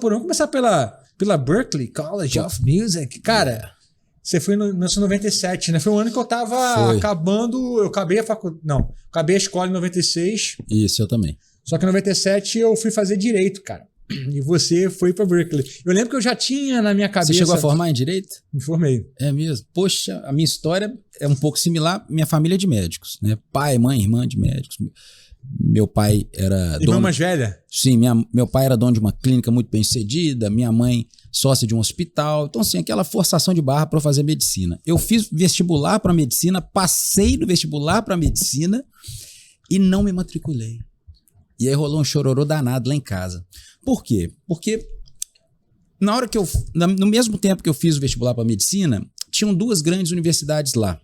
Vamos começar pela Berklee College of Music. Cara, você foi em 1997, né? Foi um ano que eu tava acabando... Eu acabei a faculdade... Não, acabei a escola em 96. Isso, eu também. Só que em 97 eu fui fazer Direito, cara. E você foi pra Berklee. Eu lembro que eu já tinha na minha cabeça... Você chegou a formar em Direito? Me formei. É mesmo? Poxa, a minha história é um pouco similar. Minha família é de médicos, né? Pai, mãe, irmã de médicos. Meu pai era Irmã mais velha? Sim, meu pai era dono de uma clínica muito bem sucedida, minha mãe sócia de um hospital. Então, assim, aquela forçação de barra para eu fazer medicina. Eu fiz vestibular para medicina, passei no vestibular para medicina e não me matriculei. E aí rolou um chororô danado lá em casa. Por quê? Porque na hora que no mesmo tempo que eu fiz o vestibular para medicina, tinham duas grandes universidades lá,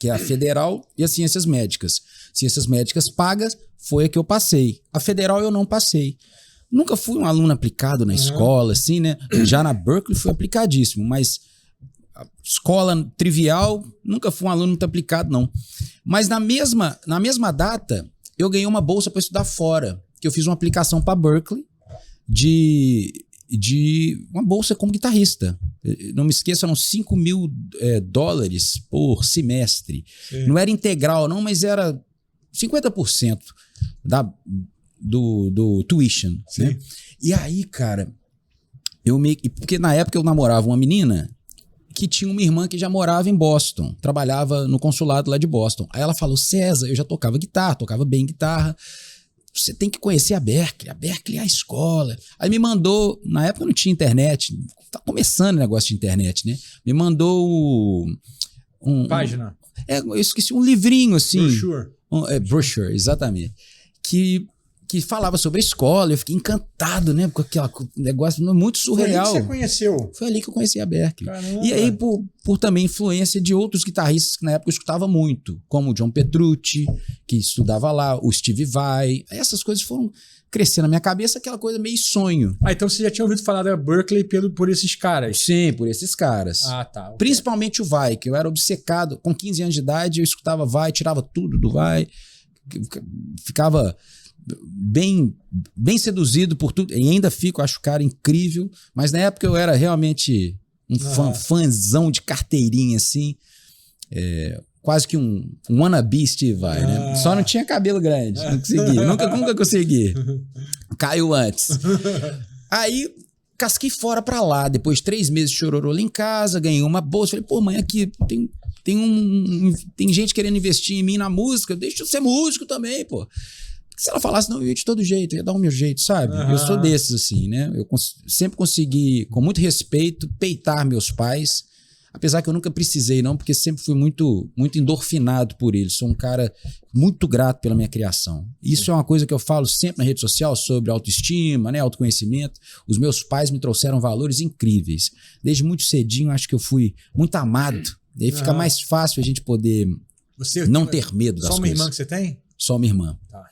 que é a Federal e a Ciências Médicas. Ciências Médicas pagas foi a que eu passei. A Federal eu não passei. Nunca fui um aluno aplicado na escola, assim, né? Já na Berklee fui aplicadíssimo, mas a escola trivial, nunca fui um aluno muito aplicado, não. Mas na mesma data, eu ganhei uma bolsa para estudar fora, que eu fiz uma aplicação para Berklee de uma bolsa como guitarrista. Não me esqueça, eram $5.000 por semestre. Sim. Não era integral, não, mas era 50% do tuition. Né? E aí, cara, porque na época eu namorava uma menina que tinha uma irmã que já morava em Boston, trabalhava no consulado lá de Boston. Aí ela falou: César, eu já tocava guitarra, tocava bem guitarra, você tem que conhecer a Berklee é a escola. Aí me mandou, na época não tinha internet, tá começando o negócio de internet, né? Me mandou página. Eu esqueci, um livrinho assim. Brochure. Brochure, exatamente. Que falava sobre a escola, eu fiquei encantado, né? Com aquele negócio muito surreal. Foi ali que você conheceu? Foi ali que eu conheci a Berklee. Caramba. E aí, por também influência de outros guitarristas que na época eu escutava muito, como o John Petrucci, que estudava lá, o Steve Vai. Essas coisas foram crescendo na minha cabeça, aquela coisa meio sonho. Então você já tinha ouvido falar da Berklee por esses caras? Sim, por esses caras. Ah, tá. Okay. Principalmente o Vai, que eu era obcecado. Com 15 anos de idade, eu escutava Vai, tirava tudo do Vai, ficava bem seduzido por tudo, e ainda fico, acho o cara incrível, mas na época eu era realmente um fãzão de carteirinha, assim, quase que um wannabe Steve Vai, né? Só não tinha cabelo grande, não consegui, nunca consegui, caiu antes. Aí casquei fora pra lá, depois de 3 meses de chororô lá em casa, ganhei uma bolsa, falei, pô, mãe, aqui tem gente querendo investir em mim na música, deixa eu ser músico também, pô. Se ela falasse, não, eu ia de todo jeito, eu ia dar o meu jeito, sabe? Eu sou desses, assim, né? Eu sempre consegui, com muito respeito, peitar meus pais, apesar que eu nunca precisei, não, porque sempre fui muito, muito endorfinado por eles. Sou um cara muito grato pela minha criação. Isso é uma coisa que eu falo sempre na rede social sobre autoestima, né? Autoconhecimento. Os meus pais me trouxeram valores incríveis. Desde muito cedinho, acho que eu fui muito amado. E aí fica mais fácil a gente poder não ter medo das coisas. Só uma irmã que você tem? Só uma irmã. Tá.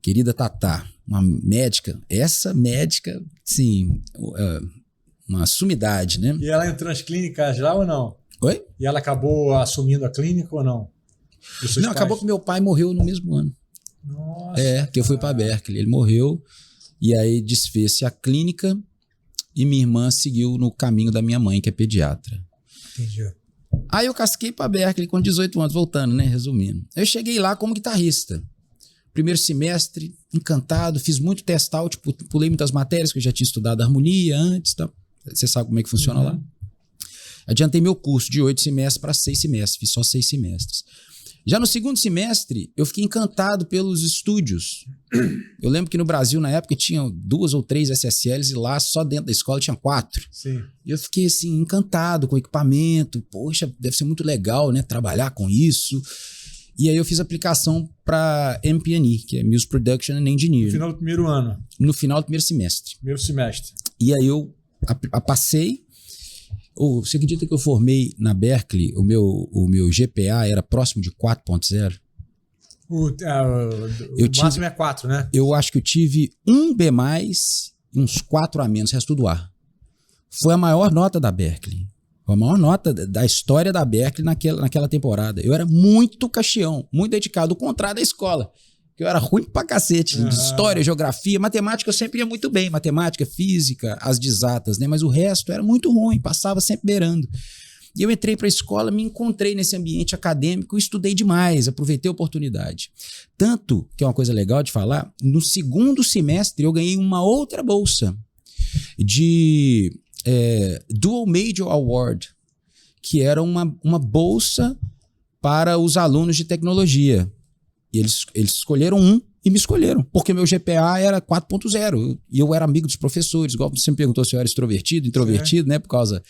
Querida Tatá, uma médica, essa médica, sim, uma sumidade, né? E ela entrou nas clínicas lá ou não? Oi? E ela acabou assumindo a clínica ou não? Não, acabou que meu pai morreu no mesmo ano. Nossa. Que eu fui para Berklee. Ele morreu e aí desfez-se a clínica e minha irmã seguiu no caminho da minha mãe, que é pediatra. Entendi. Aí eu casquei para Berklee com 18 anos, voltando, né? Resumindo. Eu cheguei lá como guitarrista. Primeiro semestre, encantado, fiz muito test out, pulei muitas matérias, que eu já tinha estudado harmonia antes, tá? Você sabe como é que funciona lá. Adiantei meu curso de 8 semestres para 6 semestres, fiz só 6 semestres. Já no segundo semestre, eu fiquei encantado pelos estúdios. Eu lembro que no Brasil, na época, tinha 2 ou 3 SSLs e lá, só dentro da escola, tinha 4. Sim. E eu fiquei, assim, encantado com o equipamento. Poxa, deve ser muito legal, né? Trabalhar com isso. E aí eu fiz aplicação para MP&E, que é Music Production and Engineering. No final do primeiro ano? No final do primeiro semestre. Primeiro semestre. E aí eu passei. Você acredita que eu formei na Berklee, o meu GPA era próximo de 4.0? O máximo é 4, né? Eu acho que eu tive 1 B+, e uns 4 a menos, resto do ar. Foi a maior nota da Berklee. Foi a maior nota da história da Berklee naquela temporada. Eu era muito caxião, muito dedicado, ao contrário da escola. que eu era ruim pra cacete. História, geografia, matemática eu sempre ia muito bem. Matemática, física, as de exatas, né? Mas o resto era muito ruim, passava sempre beirando. E eu entrei para a escola, me encontrei nesse ambiente acadêmico, estudei demais, aproveitei a oportunidade. Tanto, que é uma coisa legal de falar, no segundo semestre eu ganhei uma outra bolsa de Dual Major Award, que era uma bolsa para os alunos de tecnologia. E eles escolheram um e me escolheram, porque meu GPA era 4.0 e eu era amigo dos professores, igual você me perguntou se eu era extrovertido, introvertido, né? Por causa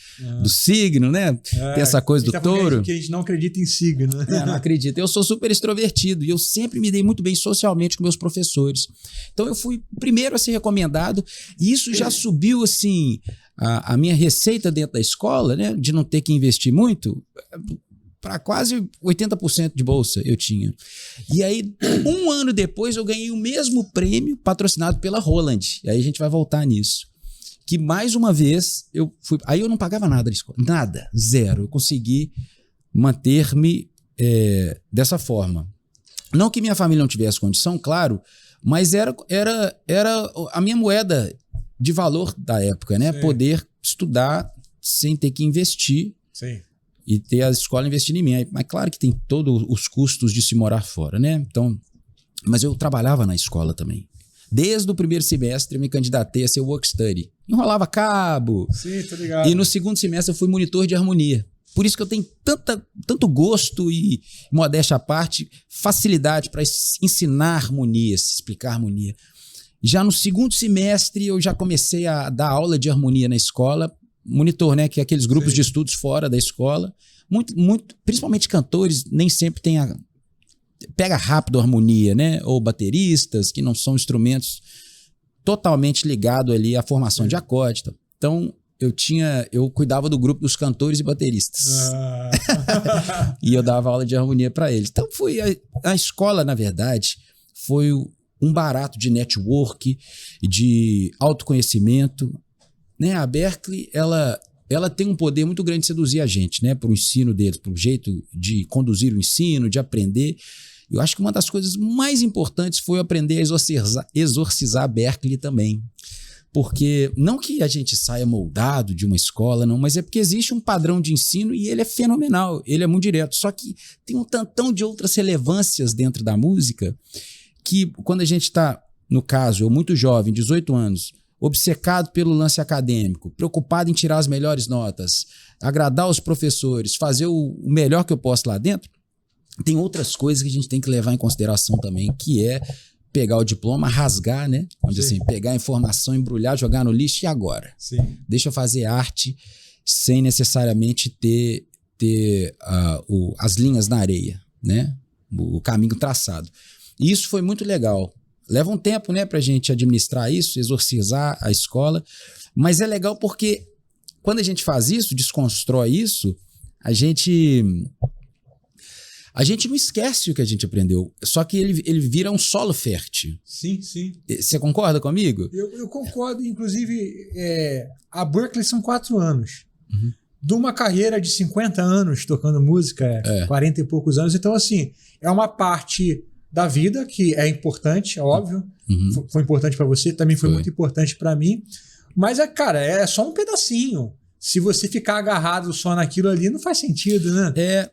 do signo, né? Tem essa coisa do touro. Que a gente não acredita em signo. Não acredito. Eu sou super extrovertido e eu sempre me dei muito bem socialmente com meus professores. Então eu fui o primeiro a ser recomendado e isso já subiu, assim, a minha receita dentro da escola, né? De não ter que investir muito, para quase 80% de bolsa eu tinha. E aí, um ano depois, eu ganhei o mesmo prêmio patrocinado pela Roland. E aí a gente vai voltar nisso. Que mais uma vez, eu fui. Aí eu não pagava nada de escola. Nada, zero. Eu consegui manter-me dessa forma. Não que minha família não tivesse condição, claro, mas era a minha moeda de valor da época, né? Sim. Poder estudar sem ter que investir. Sim. E ter a escola investindo em mim. Mas claro que tem todos os custos de se morar fora, né? Então, mas eu trabalhava na escola também. Desde o primeiro semestre eu me candidatei a ser work study. Enrolava cabo. Sim, tô ligado. E no segundo semestre eu fui monitor de harmonia. Por isso que eu tenho tanto gosto e, modéstia à parte, facilidade para ensinar harmonia, explicar harmonia. Já no segundo semestre eu já comecei a dar aula de harmonia na escola. Monitor, né? Que é aqueles grupos de estudos fora da escola. Principalmente cantores, nem sempre pega rápido a harmonia, né? Ou bateristas, que não são instrumentos totalmente ligados ali à formação de acorde. Então, eu cuidava do grupo dos cantores e bateristas. E eu dava aula de harmonia para eles. Então, a escola, na verdade, foi um barato de network, de autoconhecimento. Né, a Berklee, ela tem um poder muito grande de seduzir a gente, né, para o ensino deles, para o jeito de conduzir o ensino, de aprender. Eu acho que uma das coisas mais importantes foi aprender a exorcizar a Berklee também. Porque não que a gente saia moldado de uma escola, não, mas é porque existe um padrão de ensino e ele é fenomenal, ele é muito direto. Só que tem um tantão de outras relevâncias dentro da música que quando a gente está, no caso, eu muito jovem, 18 anos, obcecado pelo lance acadêmico, preocupado em tirar as melhores notas, agradar os professores, fazer o melhor que eu posso lá dentro, tem outras coisas que a gente tem que levar em consideração também, que é pegar o diploma, rasgar, né? Onde assim, pegar a informação, embrulhar, jogar no lixo e agora? Sim. Deixa eu fazer arte sem necessariamente ter as linhas na areia, né? O caminho traçado. E isso foi muito legal. Leva um tempo, né, pra gente administrar isso, exorcizar a escola, mas é legal porque quando a gente faz isso, desconstrói isso, a gente não esquece o que a gente aprendeu, só que ele vira um solo fértil. Sim, sim. Você concorda comigo? Eu concordo, inclusive, a Berklee são 4 anos. Uhum. De uma carreira de 50 anos tocando música, 40 e poucos anos, então assim, é uma parte da vida, que é importante, é óbvio. Uhum. Foi importante para você, também foi muito importante para mim. Mas, cara, é só um pedacinho. Se você ficar agarrado só naquilo ali, não faz sentido, né?